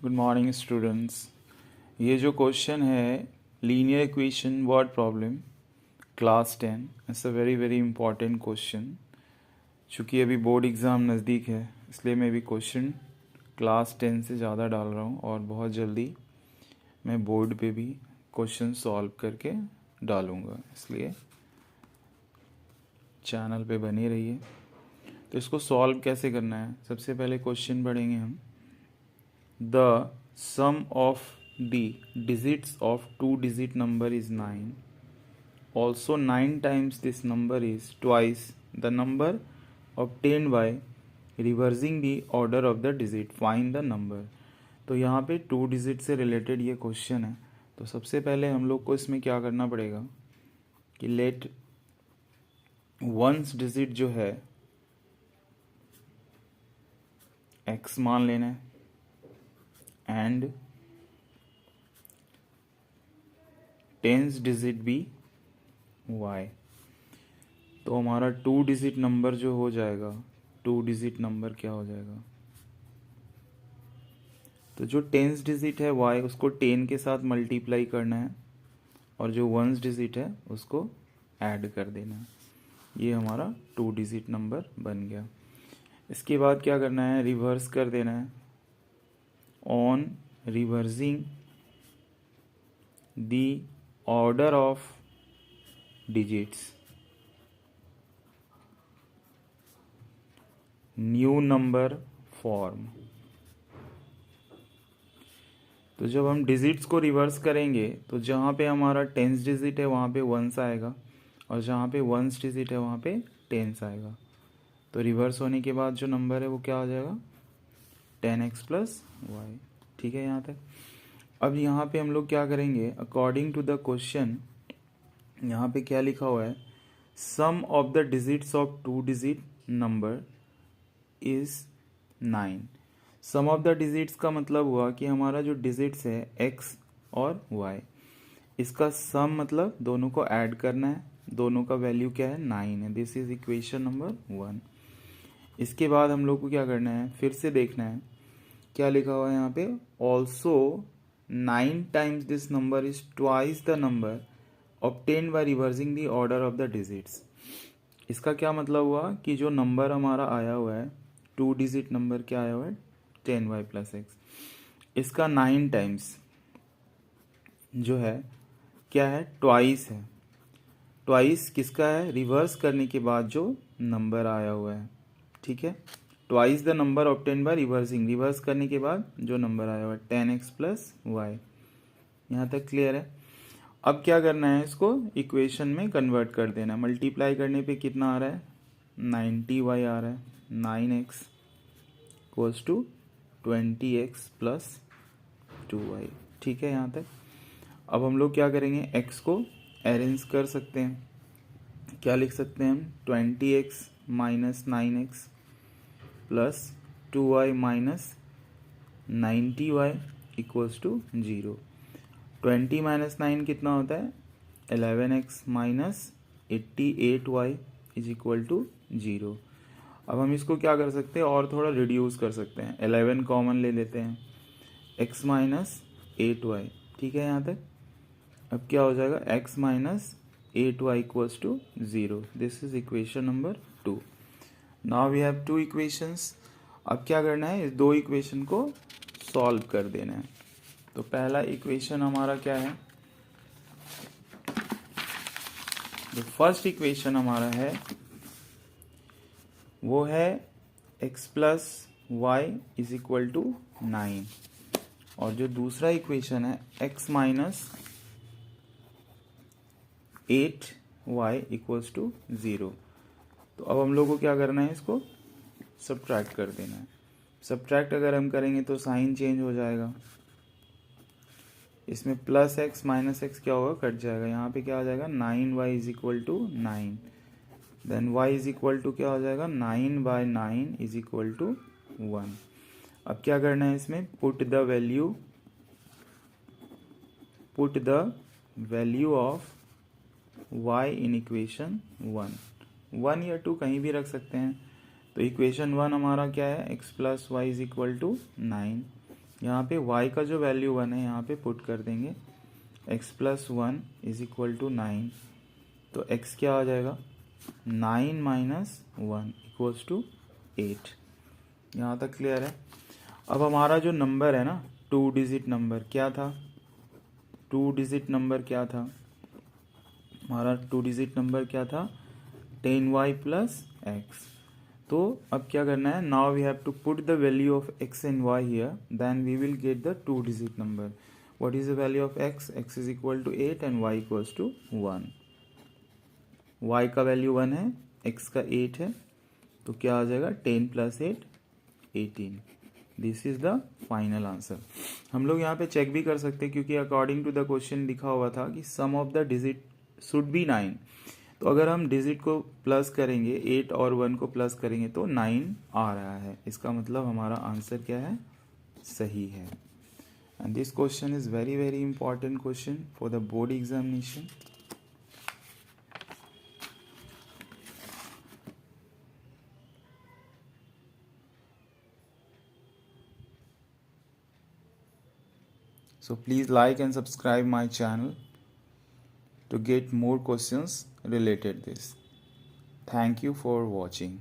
Good morning students. ये जो question है linear equation word problem class 10, it's a very very important question. चूँकि अभी बोर्ड एग्ज़ाम नज़दीक है इसलिए मैं अभी क्वेश्चन क्लास 10 से ज़्यादा डाल रहा हूँ और बहुत जल्दी मैं बोर्ड पे भी क्वेश्चन सॉल्व करके डालूँगा, इसलिए चैनल पे बने रहिए। तो इसको सॉल्व कैसे करना है, सबसे पहले क्वेश्चन पढ़ेंगे हम। The sum of the digits of two-digit number is 9. Also 9 times this number is twice the number obtained by reversing the order of the digit. Find the number. तो यहाँ पे 2 डिजिट से रिलेटेड ये question है। तो सबसे पहले हम लोग को इसमें क्या करना पड़ेगा कि लेट वंस डिजिट जो है x मान लेना है एंड टेंस डिजिट भी y। तो हमारा 2 डिजिट नंबर जो हो जाएगा, 2 डिजिट नंबर क्या हो जाएगा, तो जो टेंस डिजिट है y उसको 10 के साथ मल्टीप्लाई करना है और जो वंस डिजिट है उसको ऐड कर देना है। ये हमारा 2 डिजिट नंबर बन गया। इसके बाद क्या करना है, रिवर्स कर देना है। On reversing the order of digits, new number form. तो जब हम डिजिट्स को रिवर्स करेंगे तो जहाँ पे हमारा टेंस डिजिट है वहाँ पे वंस आएगा और जहाँ पे वंस डिजिट है वहाँ पे टेंस आएगा। तो रिवर्स होने के बाद जो नंबर है वो क्या हो जाएगा, 10x प्लस वाई। ठीक है यहाँ तक। अब यहाँ पे हम लोग क्या करेंगे, अकॉर्डिंग टू द क्वेश्चन यहाँ पे क्या लिखा हुआ है, sum of the digits of 2 digit number is 9। Sum of the digits का मतलब हुआ कि हमारा जो डिजिट्स है x और y, इसका सम मतलब दोनों को ऐड करना है, दोनों का वैल्यू क्या है, 9 है। This is equation number 1। इसके बाद हम लोग को क्या करना है, फिर से देखना है क्या लिखा हुआ है यहाँ पे, also 9 times this number is twice the number obtained by reversing the order of the digits. इसका क्या मतलब हुआ कि जो नंबर हमारा आया हुआ है 2 डिजिट नंबर क्या आया हुआ है, 10y प्लस एक्स, इसका 9 टाइम्स जो है क्या है, ट्वाइस है। ट्वाइस किसका है, रिवर्स करने के बाद जो नंबर आया हुआ है। ठीक है, twice the number obtain by reversing, reverse करने के बाद जो नंबर आया हुआ है 10x प्लस वाई। यहाँ तक क्लियर है। अब क्या करना है, इसको इक्वेशन में कन्वर्ट कर देना है। मल्टीप्लाई करने पे कितना आ रहा है, 90y आ रहा है, 9x equals to 20x plus 2y। ठीक है यहाँ तक। अब हम लोग क्या करेंगे, x को अरेंज कर सकते हैं। क्या लिख सकते हैं हम, 20x minus 9x plus 2y minus 90y equals to 0। 20 minus 9 कितना होता है, 11x minus 88y is equal to 0। अब हम इसको क्या कर सकते हैं, और थोड़ा रिड्यूस कर सकते हैं। 11 कॉमन ले लेते हैं, x माइनस 8y। ठीक है यहाँ तक। अब क्या हो जाएगा, x minus 8y equals to 0। This is equation number 2। Now we have 2 equations. अब क्या करना है, इस 2 इक्वेशन को सॉल्व कर देना है। तो पहला इक्वेशन हमारा क्या है, जो फर्स्ट इक्वेशन हमारा है वो है x plus Y is equal to 9, और जो दूसरा इक्वेशन है x minus 8y equals to 0। तो अब हम लोग को क्या करना है, इसको सब्ट्रैक्ट कर देना है। सब्ट्रैक्ट अगर हम करेंगे तो साइन चेंज हो जाएगा, इसमें प्लस x माइनस x क्या होगा, कट जाएगा। यहाँ पे क्या हो जाएगा, 9y is equal to 9, then y is equal to क्या हो जाएगा, 9/9 इज इक्वल टू 1। अब क्या करना है, इसमें put the value of y in equation 1 या 2 कहीं भी रख सकते हैं। तो इक्वेशन 1 हमारा क्या है, x plus Y is equal to 9। यहाँ पे y का जो वैल्यू 1 है यहाँ पे पुट कर देंगे, x plus 1 is equal to 9, तो x क्या आ जाएगा 9 माइनस 1 इक्वल्स टू 8। यहाँ तक क्लियर है। अब हमारा जो नंबर है ना 2 डिजिट नंबर क्या था, 2 डिजिट नंबर क्या था हमारा, 2 डिजिट नंबर क्या था 10y प्लस x। तो अब क्या करना है, now we have to put the value of x and y here, then we will get the 2 digit number. What is the value of x, x is equal to 8 and y equals to 1। y का value 1 है, x का 8 है, तो क्या आ जाएगा 10 plus 8 18। This is the final answer. हम लोग यहाँ पे चेक भी कर सकते हैं क्योंकि अकॉर्डिंग टू द क्वेश्चन लिखा हुआ था कि sum of the digit should be 9। तो अगर हम डिजिट को प्लस करेंगे 8 और 1 को प्लस करेंगे तो 9 आ रहा है, इसका मतलब हमारा आंसर क्या है, सही है। And this question is very very important question for the board examination. So please like and subscribe my channel to get more questions related this. Thank you for watching.